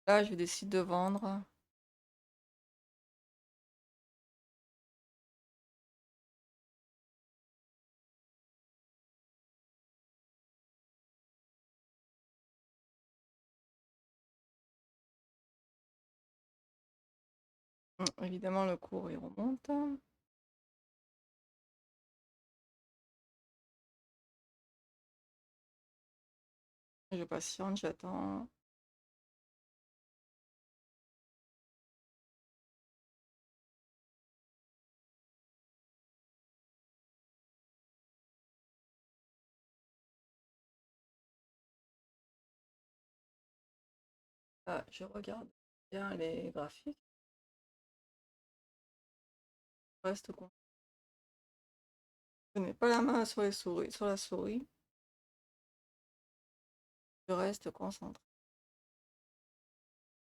Là, je décide de vendre. Évidemment, le cours, il remonte. Je patiente, j'attends. Ah, je regarde bien les graphiques. Je reste con. Je n'ai pas la main sur les souris, sur la souris. Je reste concentré.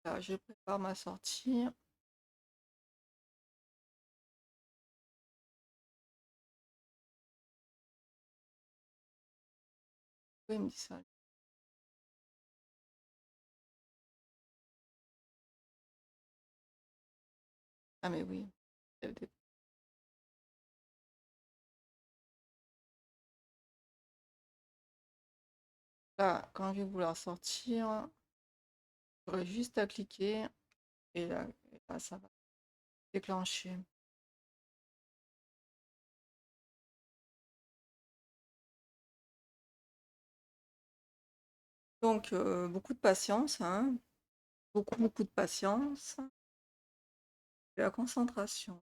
Là, je prépare ma sortie. Oui, il me dit ça. Ah, mais oui. Là, quand je vais vouloir sortir, j'aurai juste à cliquer et là, ça va déclencher. Donc, beaucoup de patience, hein. Beaucoup, beaucoup de patience. Et la concentration.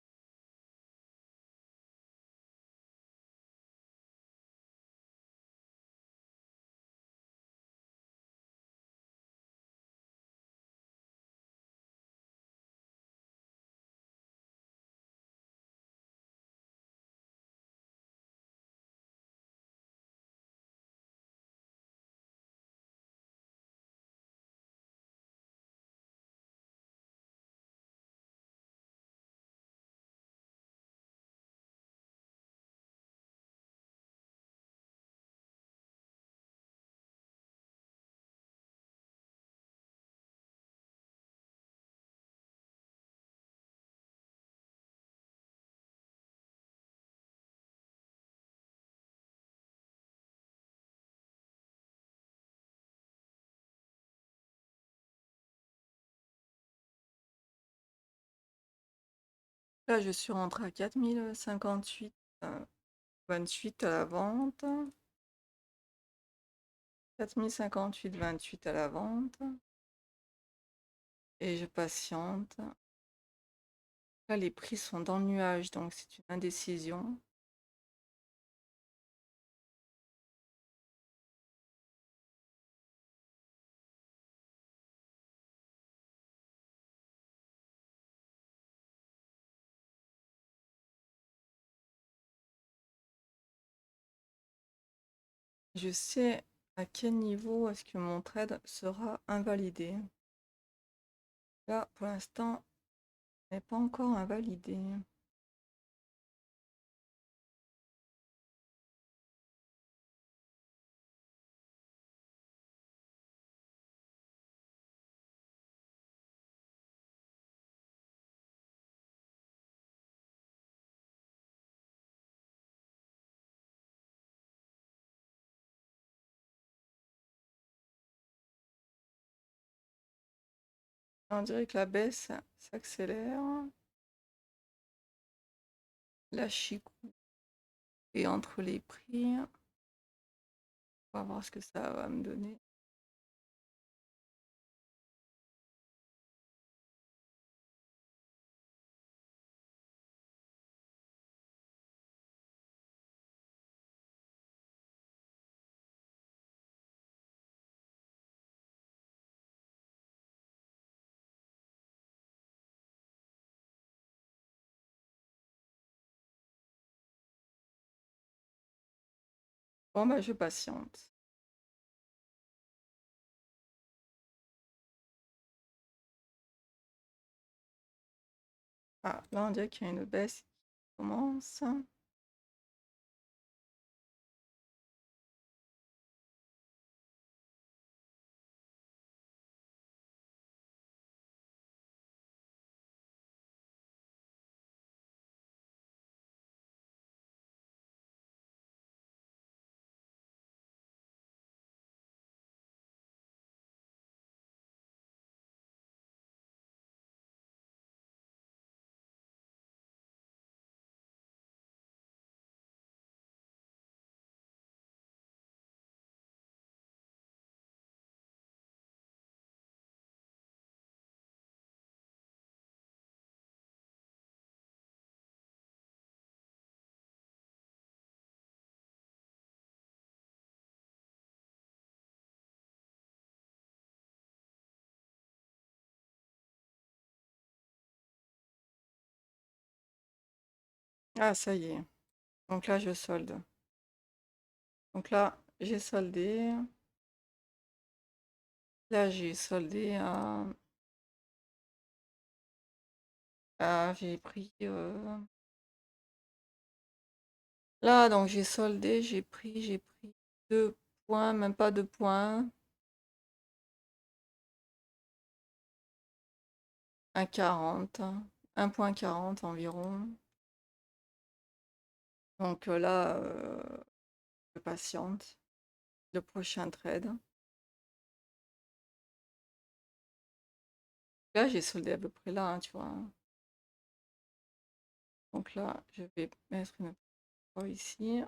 Là, je suis rentrée à 4058, 28 à la vente. 4058, 28 à la vente. Et je patiente. Là, les prix sont dans le nuage, donc c'est une indécision. Je sais à quel niveau est-ce que mon trade sera invalidé. Là, pour l'instant, il n'est pas encore invalidé. On dirait que la baisse s'accélère. La chicou est entre les prix. On va voir ce que ça va me donner. Bon, bah, je patiente. Ah, là, on dirait qu'il y a une baisse qui commence. Ah, ça y est. Donc là, je solde. Donc là, j'ai soldé. Là, j'ai soldé j'ai pris. Là, donc j'ai soldé, j'ai pris 2 points, même pas 2 points. 1,40. 1,40 environ. Donc là, je patiente. Le prochain trade. Là, j'ai soldé à peu près là, hein, tu vois. Donc là, je vais mettre une croix ici.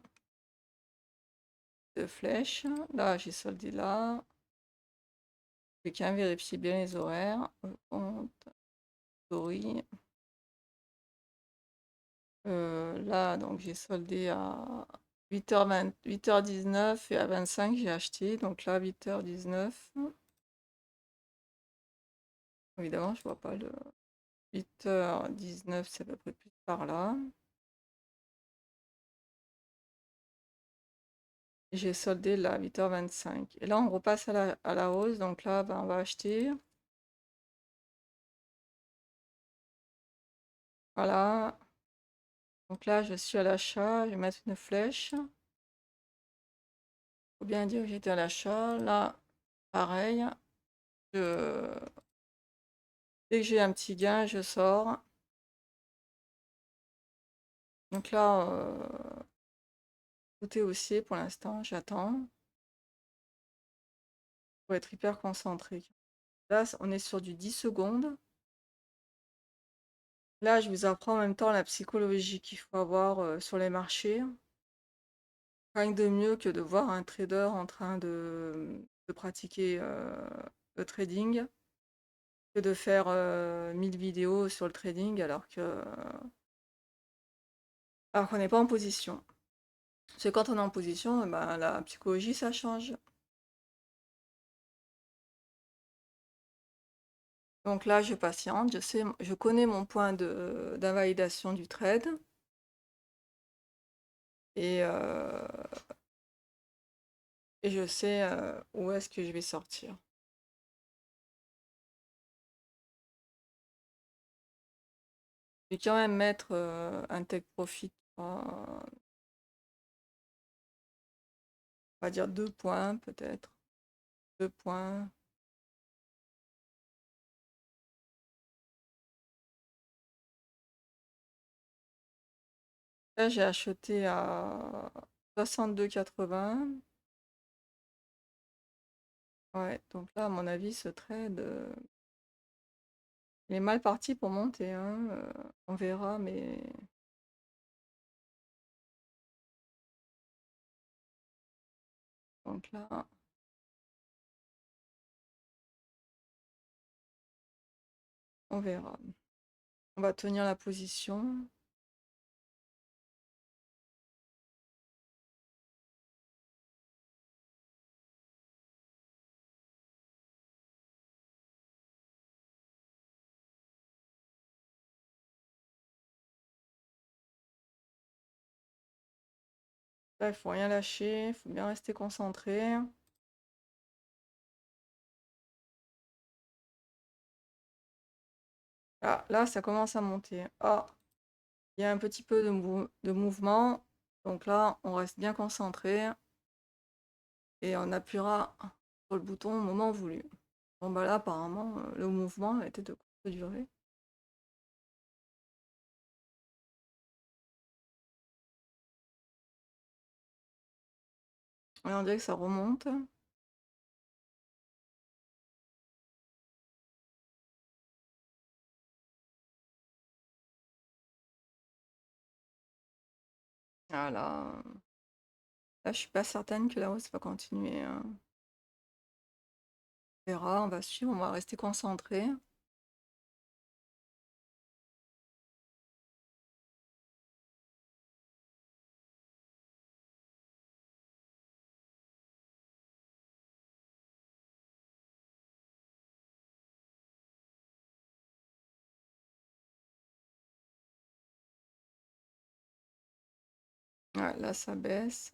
2 flèches. Là, j'ai soldé là. Je vais quand même vérifier bien les horaires. Compte, story. Là, donc j'ai soldé à 8h20, 8h19 et à 25 j'ai acheté. Donc là, 8h19. Évidemment, je vois pas le 8h19, c'est à peu près plus par là. Et j'ai soldé là, 8h25. Et là, on repasse à la hausse. Donc là, ben, on va acheter. Voilà. Donc là, je suis à l'achat. Je vais mettre une flèche. Faut bien dire que j'étais à l'achat. Là, pareil. Je... Dès que j'ai un petit gain, je sors. Donc là, tout est haussier pour l'instant. J'attends. Faut être hyper concentré. Là, on est sur du 10 secondes. Là, je vous apprends en même temps la psychologie qu'il faut avoir sur les marchés. Rien de mieux que de voir un trader en train de pratiquer le trading, que de faire 1000 vidéos sur le trading alors qu'on n'est pas en position. Parce que quand on est en position, eh ben, la psychologie, ça change. Donc là, je patiente, je connais mon point d'invalidation du trade. Et, et je sais où est-ce que je vais sortir. Je vais quand même mettre un take profit, on va dire 2 points peut-être. 2 points. Là, j'ai acheté à 62,80. Ouais, donc là, à mon avis, ce trade, il est mal parti pour monter, hein. On verra, mais donc là, on verra. On va tenir la position. Là, il faut rien lâcher, il faut bien rester concentré. Ah, là, ça commence à monter. Ah, il y a un petit peu de mouvement. Donc là, on reste bien concentré et on appuiera sur le bouton au moment voulu. Bon, bah là, apparemment, le mouvement était de courte durée. Et on dirait que ça remonte. Voilà. Là, je suis pas certaine que la hausse va continuer, hein. On verra, on va suivre, on va rester concentré. Ouais, là, ça baisse.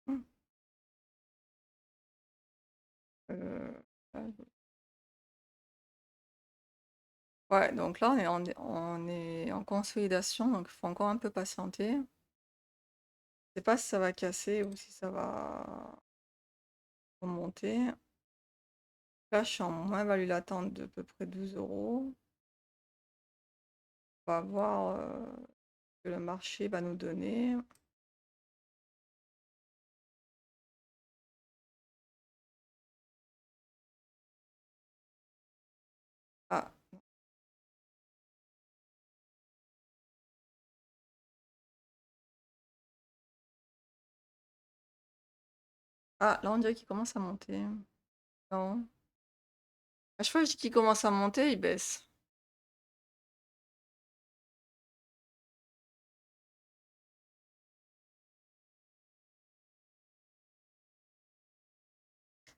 Mmh. Là, ouais, donc là, on est en consolidation, donc il faut encore un peu patienter. Je sais pas si ça va casser ou si ça va remonter. Là, je suis en moins-value latente de à peu près 12 €. On va voir ce que le marché va nous donner. Ah, ah, là, on dirait qu'il commence à monter. Non. À chaque fois que je dis qu'il commence à monter, il baisse.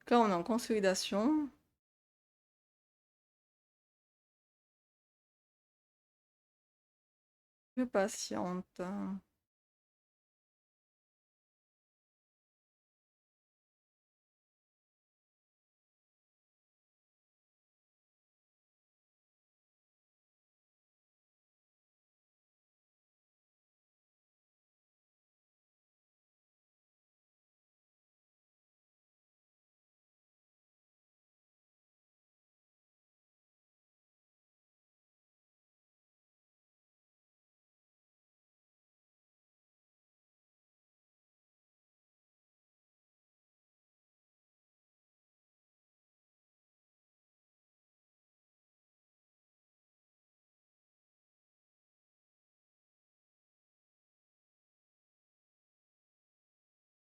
Donc là, on est en consolidation. Je patiente.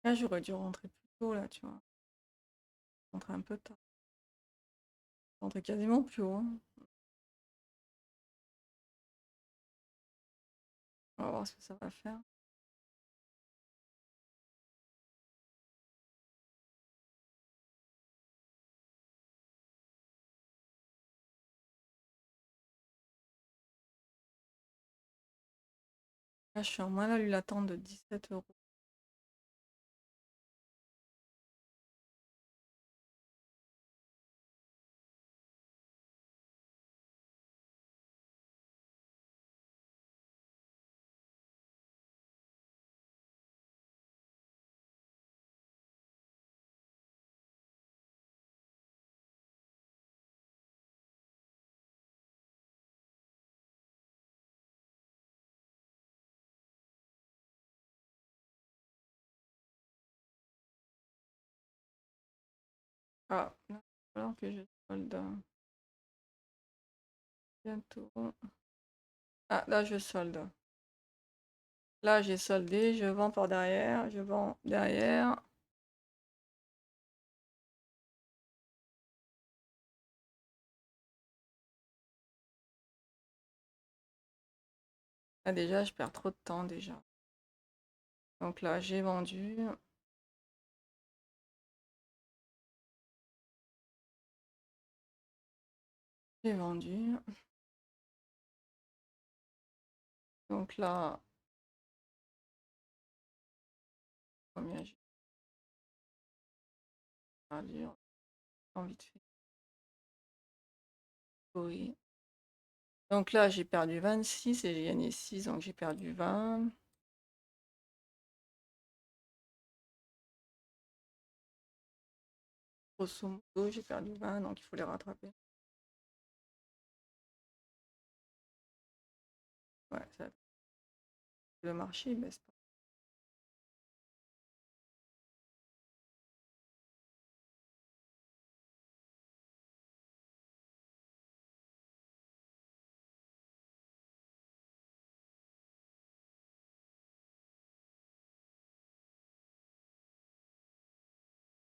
Là, j'aurais dû rentrer plus tôt, là, tu vois. Rentrer un peu tard. Rentrer quasiment plus haut. On va voir ce que ça va faire. Là, je suis en moins-value latente de 17 €. Ah, là, alors que je solde bientôt. Ah, là, je solde. Là, j'ai soldé, je vends par derrière, je vends derrière. Ah, déjà, je perds trop de temps déjà. Donc là, j'ai vendu. J'ai vendu. Donc là, combien j'ai perdu en vite fait. Oui. Donc là, j'ai perdu 26 et j'ai gagné 6, donc j'ai perdu 20. Grosso modo, j'ai perdu 20, donc il faut les rattraper. Ouais, le marché il baisse pas.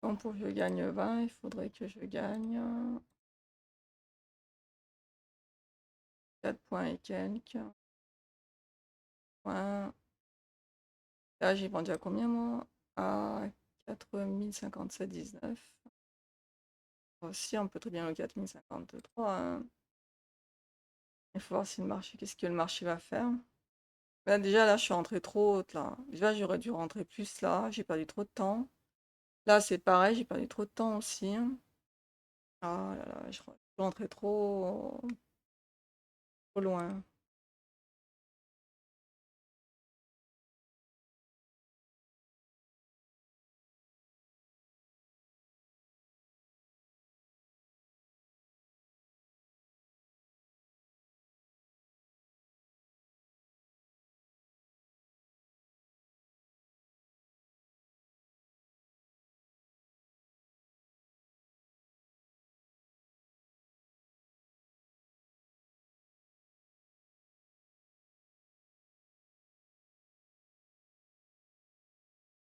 Donc pour que je gagne 20, il faudrait que je gagne 4 points et quelques. Points. Là, j'ai vendu à combien moi? À 4057,19. Aussi, on peut très bien le 4053, hein. Il faut voir si le marché, qu'est-ce que le marché va faire. Bah, déjà, là, je suis rentrée trop haute, là. Déjà, j'aurais dû rentrer plus là. J'ai perdu trop de temps. Là, c'est pareil, j'ai perdu trop de temps aussi. Ah là là, je suis rentrée trop loin.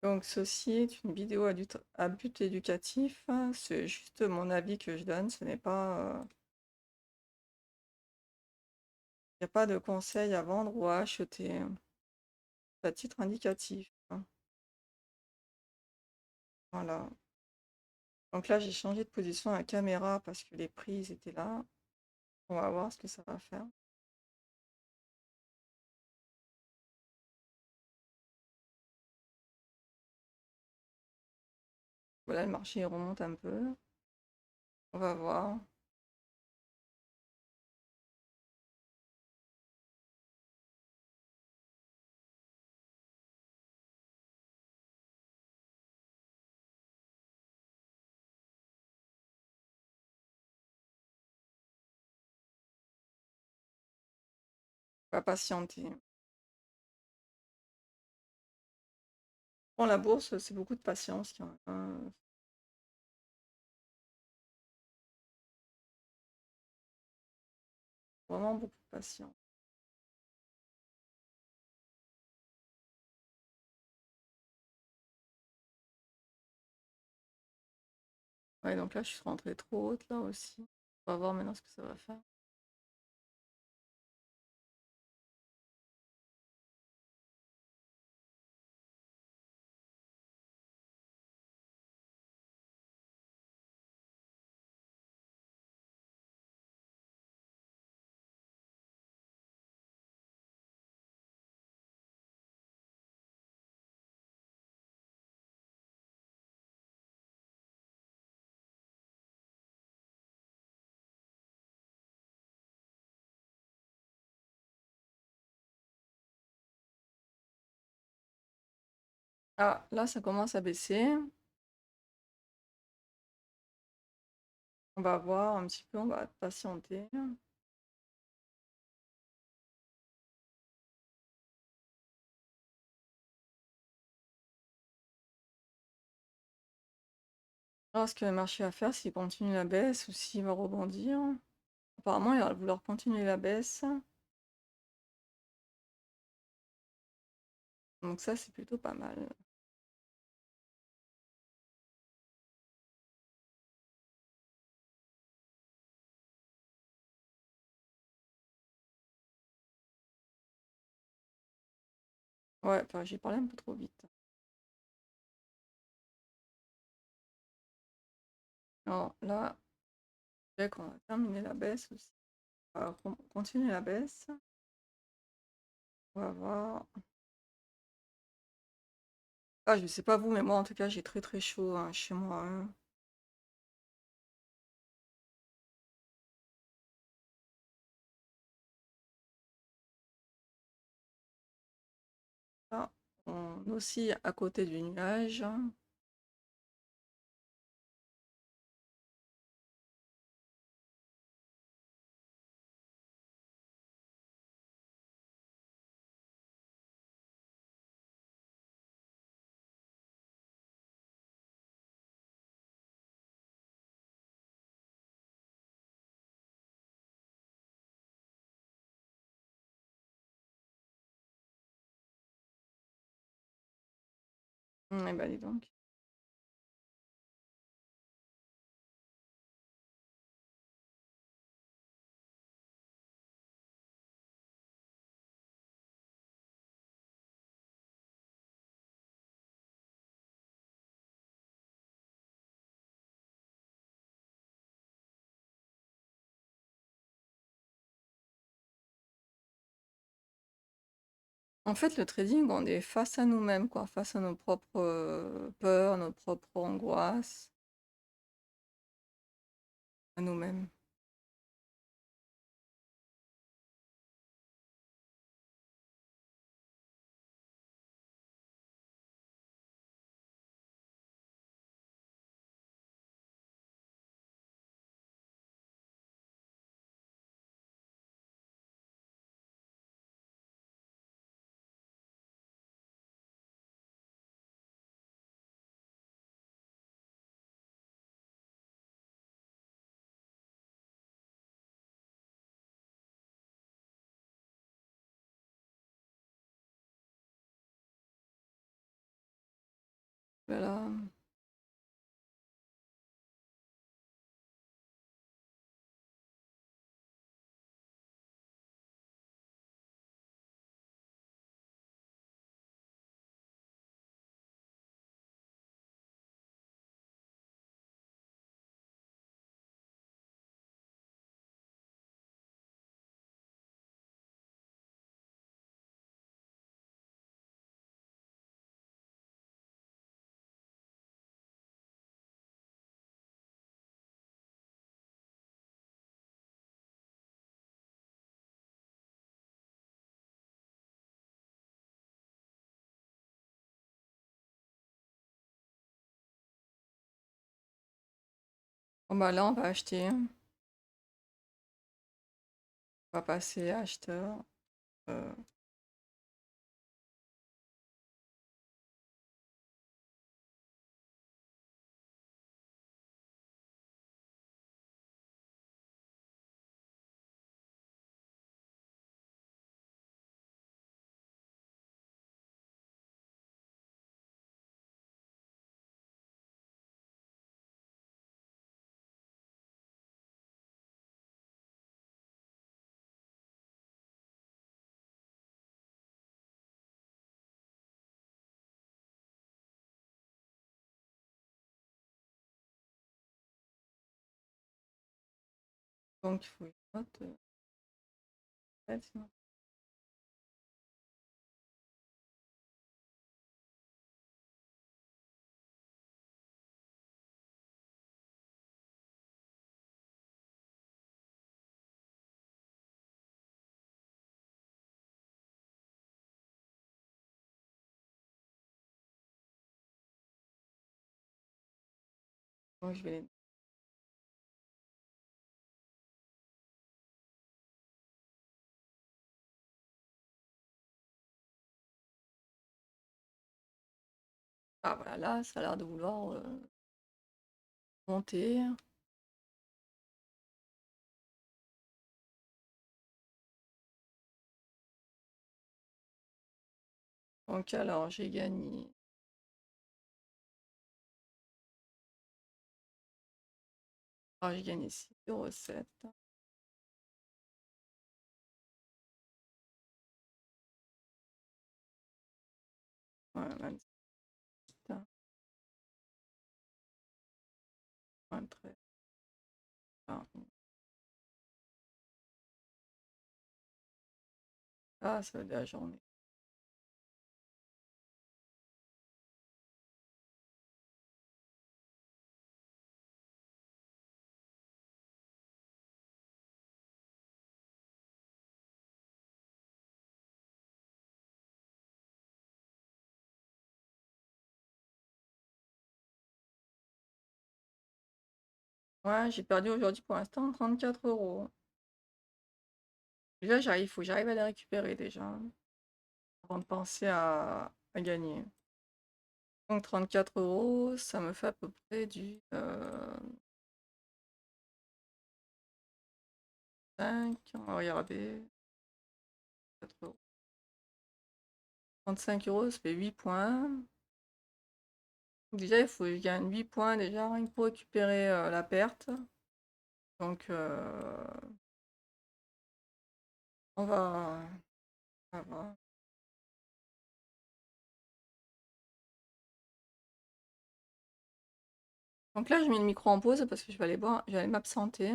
Donc, ceci est une vidéo à but éducatif. C'est juste mon avis que je donne. Ce n'est pas. Il n'y a pas de conseil à vendre ou à acheter. C'est à titre indicatif, hein. Voilà. Donc là, j'ai changé de position à la caméra parce que les prises étaient là. On va voir ce que ça va faire. Voilà, le marché remonte un peu. On va voir. On va patienter. Bon, la bourse, c'est beaucoup de patience quand même, hein. Vraiment beaucoup de patience. Ouais, donc là, je suis rentrée trop haute là aussi. On va voir maintenant ce que ça va faire. Ah, là, ça commence à baisser. On va voir un petit peu, on va patienter. Alors, ce que le marché va faire, s'il continue la baisse ou s'il va rebondir. Apparemment, il va vouloir continuer la baisse. Donc ça, c'est plutôt pas mal. Ouais, enfin, j'ai parlé un peu trop vite. Alors là, dès qu'on va terminer la baisse aussi. On va continuer la baisse. On va voir. Ah, je sais pas vous, mais moi, en tout cas, j'ai très très chaud, hein, chez moi, hein. Là, on oscille à côté du nuage. Eh ben, dis donc. En fait, le trading, on est face à nous-mêmes, quoi, face à nos propres peurs, nos propres angoisses, à nous-mêmes. Voilà. Bon, bah là, on va acheter. On va passer acheteur. euh, donc, il faut une note. Sinon. Donc, je vais les... Ah, voilà, là, ça a l'air de vouloir monter. Donc, alors, j'ai gagné. Ah, j'ai gagné 6,07 €. Ouais, 27, 23. Ah, ça va de la journée. Ouais, j'ai perdu aujourd'hui pour l'instant 34 €. Déjà, faut que j'arrive à les récupérer déjà, avant de penser à gagner. Donc 34 €, ça me fait à peu près du 5, on va regarder. 4 €. 35 €, ça fait 8 points. Déjà, il faut que je gagne 8 points déjà, rien que pour récupérer la perte. Donc, on va voir. Donc là, je mets le micro en pause parce que je vais aller boire, je vais aller m'absenter.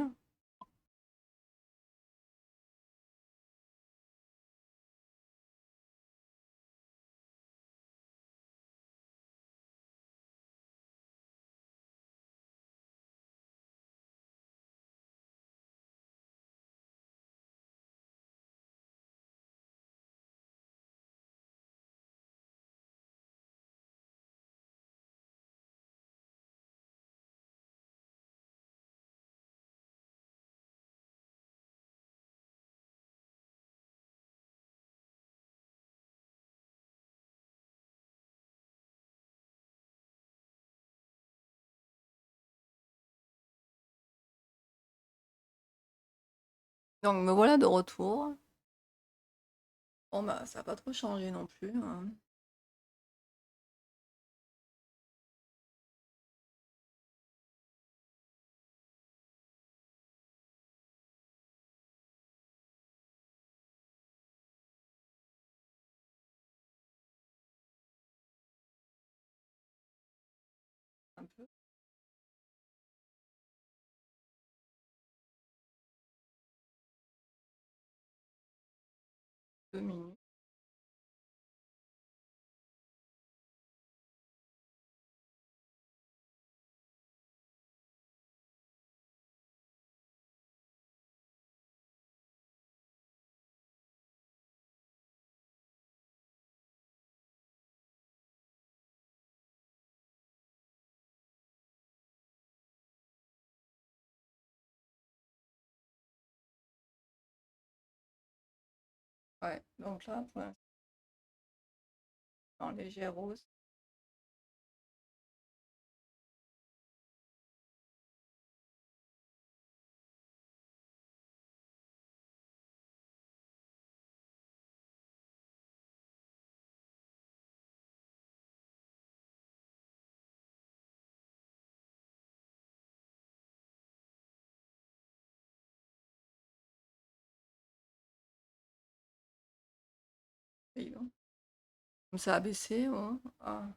Donc me voilà de retour. Bon bah ça a pas trop changé non plus, hein. Un peu. 2 minutes. Ouais, donc là, pour l'instant, en légère hausse. Et donc, ça a baissé, ouais. Ah.